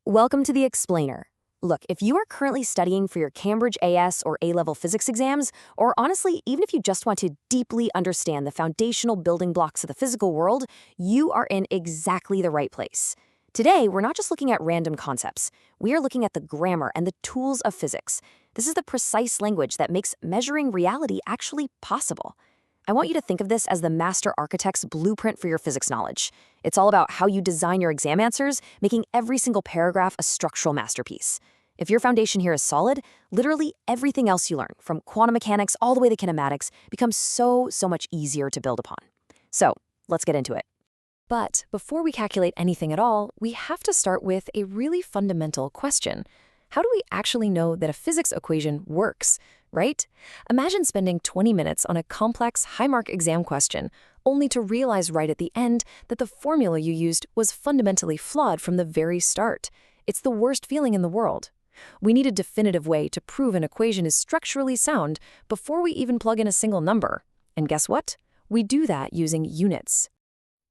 Welcome to the Explainer. Look, if you are currently studying for your Cambridge AS or A-level physics exams, or honestly, even if you just want to deeply understand the foundational building blocks of the physical world, you are in exactly the right place. Today, we're not just looking at random concepts. We are looking at the grammar and the tools of physics. This is the precise language that makes measuring reality actually possible. I want you to think of this as the master architect's blueprint for your physics knowledge. It's all about how you design your exam answers, making every single paragraph a structural masterpiece. If your foundation here is solid, literally everything else you learn, from quantum mechanics all the way to kinematics, becomes so much easier to build upon. So, let's get into it. But before we calculate anything at all, we have to start with a really fundamental question. How do we actually know that a physics equation works, right? Imagine spending 20 minutes on a complex, high-mark exam question, only to realize right at the end that the formula you used was fundamentally flawed from the very start. It's the worst feeling in the world. We need a definitive way to prove an equation is structurally sound before we even plug in a single number. And guess what? We do that using units.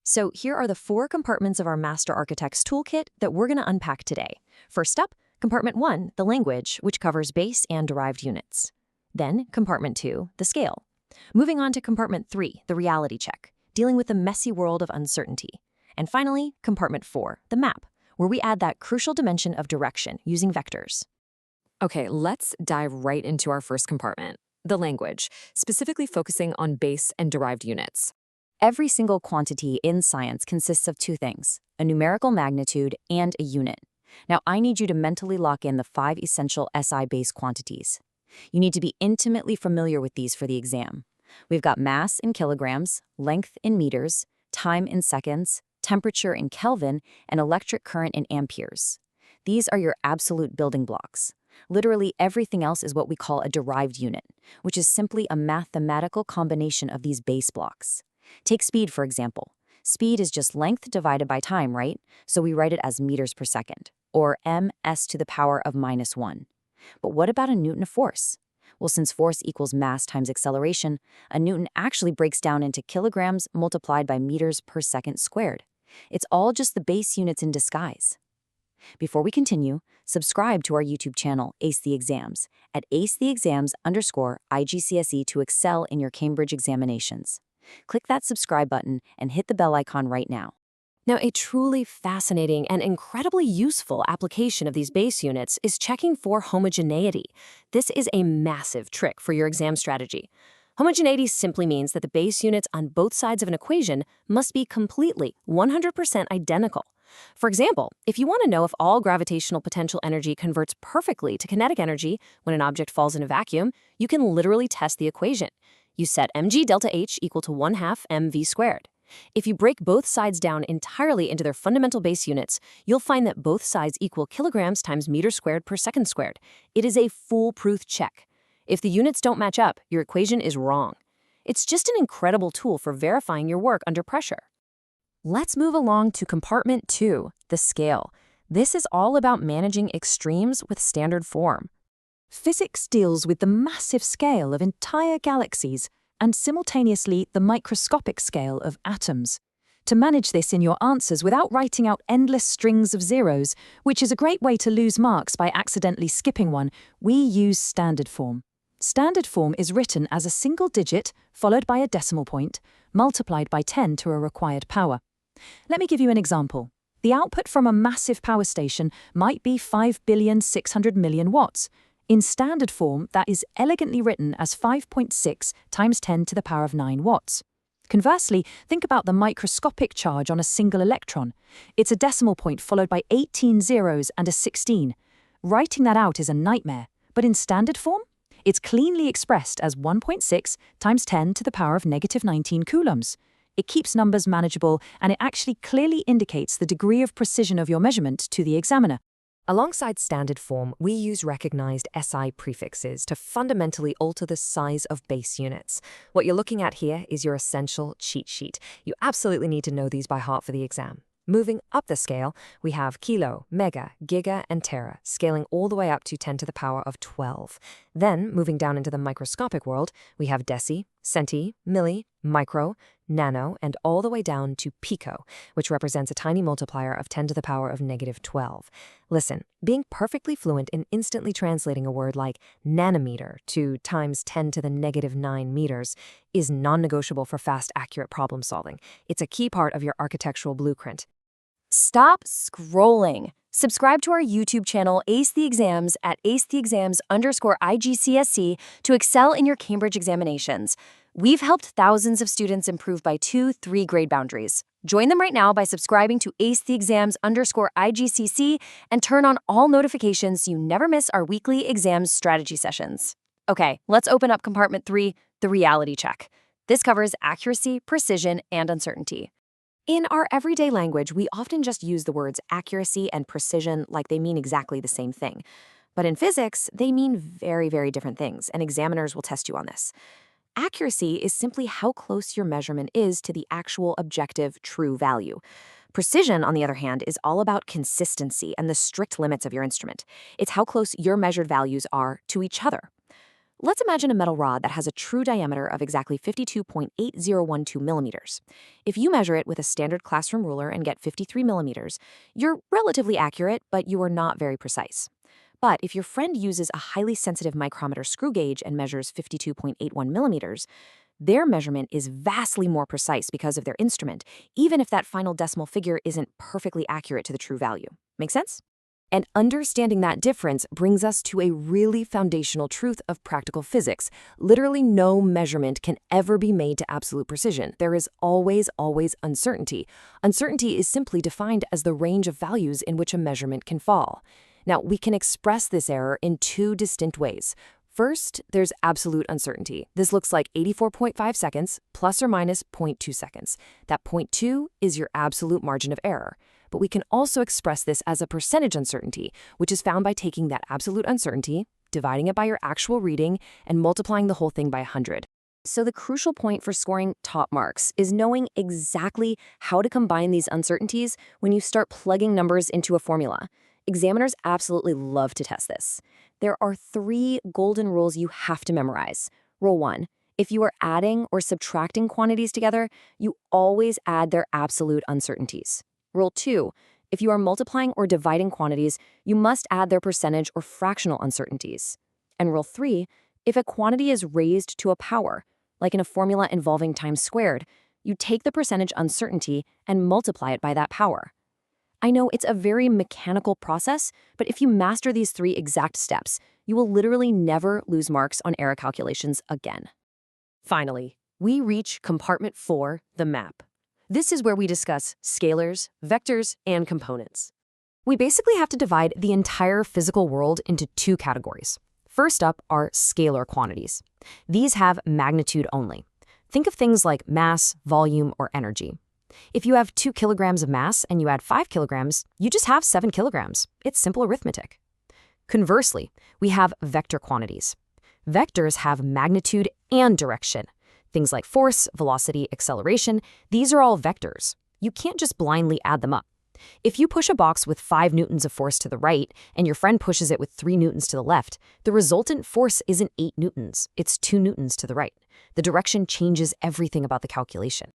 So here are the 4 compartments of our Master Architect's toolkit that we're going to unpack today. First up, Compartment 1, the language, which covers base and derived units. Then, Compartment 2, the scale. Moving on to Compartment 3, the reality check, dealing with the messy world of uncertainty. And finally, Compartment 4, the map, where we add that crucial dimension of direction using vectors. Okay, let's dive right into our first compartment, the language, specifically focusing on base and derived units. Every single quantity in science consists of 2 things, a numerical magnitude and a unit. Now, I need you to mentally lock in the 5 essential SI-based quantities. You need to be intimately familiar with these for the exam. We've got mass in kilograms, length in meters, time in seconds, temperature in Kelvin, and electric current in amperes. These are your absolute building blocks. Literally everything else is what we call a derived unit, which is simply a mathematical combination of these base blocks. Take speed, for example. Speed is just length divided by time, right? So we write it as meters per second, or ms to the power of -1. But what about a newton of force? Well, since force equals mass times acceleration, a newton actually breaks down into kilograms multiplied by meters per second squared. It's all just the base units in disguise. Before we continue, subscribe to our YouTube channel, Ace the Exams, at acetheexams_IGCSE to excel in your Cambridge examinations. Click that subscribe button and hit the bell icon right now. Now, a truly fascinating and incredibly useful application of these base units is checking for homogeneity. This is a massive trick for your exam strategy. Homogeneity simply means that the base units on both sides of an equation must be completely 100% identical. For example, if you want to know if all gravitational potential energy converts perfectly to kinetic energy when an object falls in a vacuum, you can literally test the equation. You set mg delta h equal to 1/2 mv squared. If you break both sides down entirely into their fundamental base units, you'll find that both sides equal kilograms times meters squared per second squared. It is a foolproof check. If the units don't match up, your equation is wrong. It's just an incredible tool for verifying your work under pressure. Let's move along to compartment 2, the scale. This is all about managing extremes with standard form. Physics deals with the massive scale of entire galaxies and simultaneously the microscopic scale of atoms. To manage this in your answers without writing out endless strings of zeros, which is a great way to lose marks by accidentally skipping one, we use standard form. Standard form is written as a single digit followed by a decimal point, multiplied by 10 to a required power. Let me give you an example. The output from a massive power station might be 5,600,000,000 watts. In standard form, that is elegantly written as 5.6 times 10 to the power of 9 watts. Conversely, think about the microscopic charge on a single electron. It's a decimal point followed by 18 zeros and a 16. Writing that out is a nightmare, but in standard form, it's cleanly expressed as 1.6 times 10 to the power of -19 coulombs. It keeps numbers manageable, and it actually clearly indicates the degree of precision of your measurement to the examiner. Alongside standard form, we use recognized SI prefixes to fundamentally alter the size of base units. What you're looking at here is your essential cheat sheet. You absolutely need to know these by heart for the exam. Moving up the scale, we have kilo, mega, giga, and tera, scaling all the way up to 10 to the power of 12. Then, moving down into the microscopic world, we have deci, centi, milli, micro, nano, and all the way down to pico, which represents a tiny multiplier of 10 to the power of -12. Listen, being perfectly fluent in instantly translating a word like nanometer to times 10 to the -9 meters is non-negotiable for fast, accurate problem solving. It's a key part of your architectural blueprint. Stop scrolling. Subscribe to our YouTube channel, Ace the Exams, at acetheexams_IGCSE to excel in your Cambridge examinations. We've helped thousands of students improve by 2-3 grade boundaries. Join them right now by subscribing to Ace the Exams_IGCSE and turn on all notifications so you never miss our weekly exams strategy sessions. Okay, let's open up compartment 3, the reality check. This covers accuracy, precision, and uncertainty. In our everyday language, we often just use the words accuracy and precision like they mean exactly the same thing. But in physics, they mean very, very different things, and examiners will test you on this. Accuracy is simply how close your measurement is to the actual objective true value. Precision, on the other hand, is all about consistency and the strict limits of your instrument. It's how close your measured values are to each other. Let's imagine a metal rod that has a true diameter of exactly 52.8012 millimeters. If you measure it with a standard classroom ruler and get 53 millimeters, you're relatively accurate, but you are not very precise. But if your friend uses a highly sensitive micrometer screw gauge and measures 52.81 millimeters, their measurement is vastly more precise because of their instrument, even if that final decimal figure isn't perfectly accurate to the true value. Make sense? And understanding that difference brings us to a really foundational truth of practical physics. Literally no measurement can ever be made to absolute precision. There is always uncertainty. Uncertainty is simply defined as the range of values in which a measurement can fall. Now, we can express this error in two distinct ways. First, there's absolute uncertainty. This looks like 84.5 seconds plus or minus 0.2 seconds. That 0.2 is your absolute margin of error. But we can also express this as a percentage uncertainty, which is found by taking that absolute uncertainty, dividing it by your actual reading, and multiplying the whole thing by 100. So the crucial point for scoring top marks is knowing exactly how to combine these uncertainties when you start plugging numbers into a formula. Examiners absolutely love to test this. There are 3 golden rules you have to memorize. Rule 1. If you are adding or subtracting quantities together, you always add their absolute uncertainties. Rule 2. If you are multiplying or dividing quantities, you must add their percentage or fractional uncertainties. And Rule 3. If a quantity is raised to a power, like in a formula involving times squared, you take the percentage uncertainty and multiply it by that power. I know it's a very mechanical process, but if you master these 3 exact steps, you will literally never lose marks on error calculations again. Finally, we reach compartment 4, the map. This is where we discuss scalars, vectors, and components. We basically have to divide the entire physical world into 2 categories. First up are scalar quantities. These have magnitude only. Think of things like mass, volume, or energy. If you have 2 kilograms of mass and you add 5 kilograms, you just have 7 kilograms. It's simple arithmetic. Conversely, we have vector quantities. Vectors have magnitude and direction. Things like force, velocity, acceleration, these are all vectors. You can't just blindly add them up. If you push a box with 5 newtons of force to the right and your friend pushes it with 3 newtons to the left, the resultant force isn't 8 newtons, it's 2 newtons to the right. The direction changes everything about the calculation.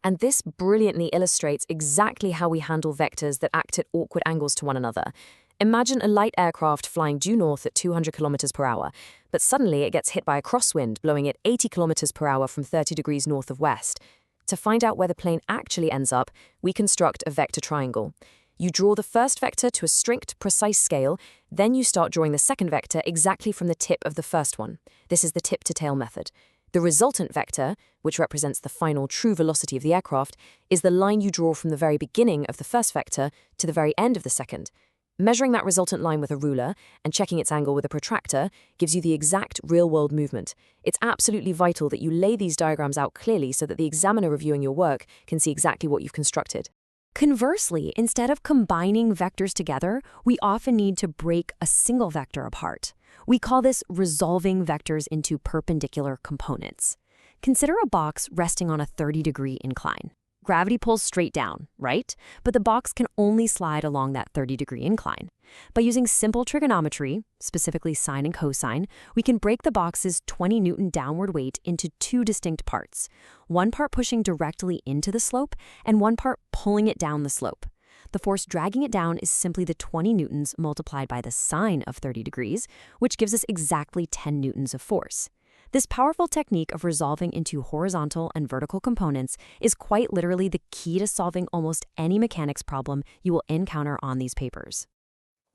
And this brilliantly illustrates exactly how we handle vectors that act at awkward angles to one another. Imagine a light aircraft flying due north at 200 kilometers per hour, but suddenly it gets hit by a crosswind blowing at 80 kilometers per hour from 30 degrees north of west. To find out where the plane actually ends up, we construct a vector triangle. You draw the first vector to a strict, precise scale, then you start drawing the second vector exactly from the tip of the first one. This is the tip-to-tail method. The resultant vector, which represents the final true velocity of the aircraft, is the line you draw from the very beginning of the first vector to the very end of the second. Measuring that resultant line with a ruler and checking its angle with a protractor gives you the exact real-world movement. It's absolutely vital that you lay these diagrams out clearly so that the examiner reviewing your work can see exactly what you've constructed. Conversely, instead of combining vectors together, we often need to break a single vector apart. We call this resolving vectors into perpendicular components. Consider a box resting on a 30-degree incline. Gravity pulls straight down, right? But the box can only slide along that 30-degree incline. By using simple trigonometry, specifically sine and cosine, we can break the box's 20 Newton downward weight into two distinct parts, one part pushing directly into the slope and one part pulling it down the slope. The force dragging it down is simply the 20 newtons multiplied by the sine of 30 degrees, which gives us exactly 10 newtons of force. This powerful technique of resolving into horizontal and vertical components is quite literally the key to solving almost any mechanics problem you will encounter on these papers.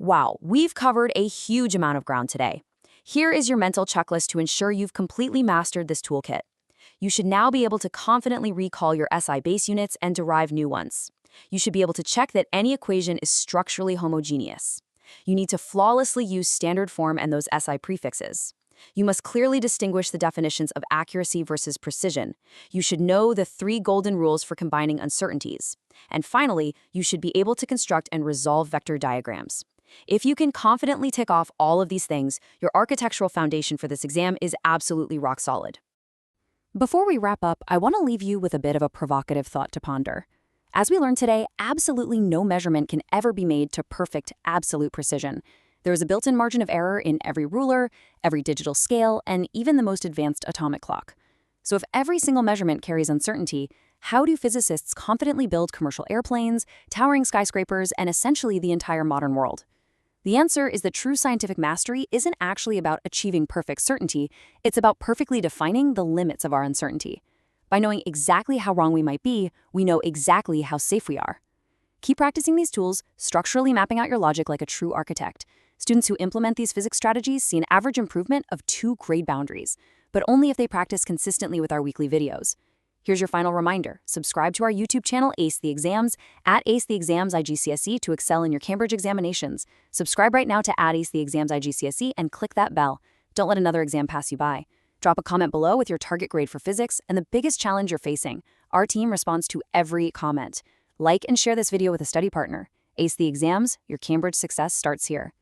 Wow, we've covered a huge amount of ground today. Here is your mental checklist to ensure you've completely mastered this toolkit. You should now be able to confidently recall your SI base units and derive new ones. You should be able to check that any equation is structurally homogeneous. You need to flawlessly use standard form and those SI prefixes. You must clearly distinguish the definitions of accuracy versus precision. You should know the 3 golden rules for combining uncertainties. And finally, you should be able to construct and resolve vector diagrams. If you can confidently tick off all of these things, your architectural foundation for this exam is absolutely rock solid. Before we wrap up, I want to leave you with a bit of a provocative thought to ponder. As we learned today, absolutely no measurement can ever be made to perfect, absolute precision. There is a built-in margin of error in every ruler, every digital scale, and even the most advanced atomic clock. So if every single measurement carries uncertainty, how do physicists confidently build commercial airplanes, towering skyscrapers, and essentially the entire modern world? The answer is that true scientific mastery isn't actually about achieving perfect certainty, it's about perfectly defining the limits of our uncertainty. By knowing exactly how wrong we might be, we know exactly how safe we are. Keep practicing these tools, structurally mapping out your logic like a true architect. Students who implement these physics strategies see an average improvement of 2 grade boundaries, but only if they practice consistently with our weekly videos. Here's your final reminder. Subscribe to our YouTube channel, Ace the Exams, at Ace the Exams IGCSE to excel in your Cambridge examinations. Subscribe right now to Ace the Exams IGCSE and click that bell. Don't let another exam pass you by. Drop a comment below with your target grade for physics and the biggest challenge you're facing. Our team responds to every comment. Like and share this video with a study partner. Ace the Exams, your Cambridge success starts here.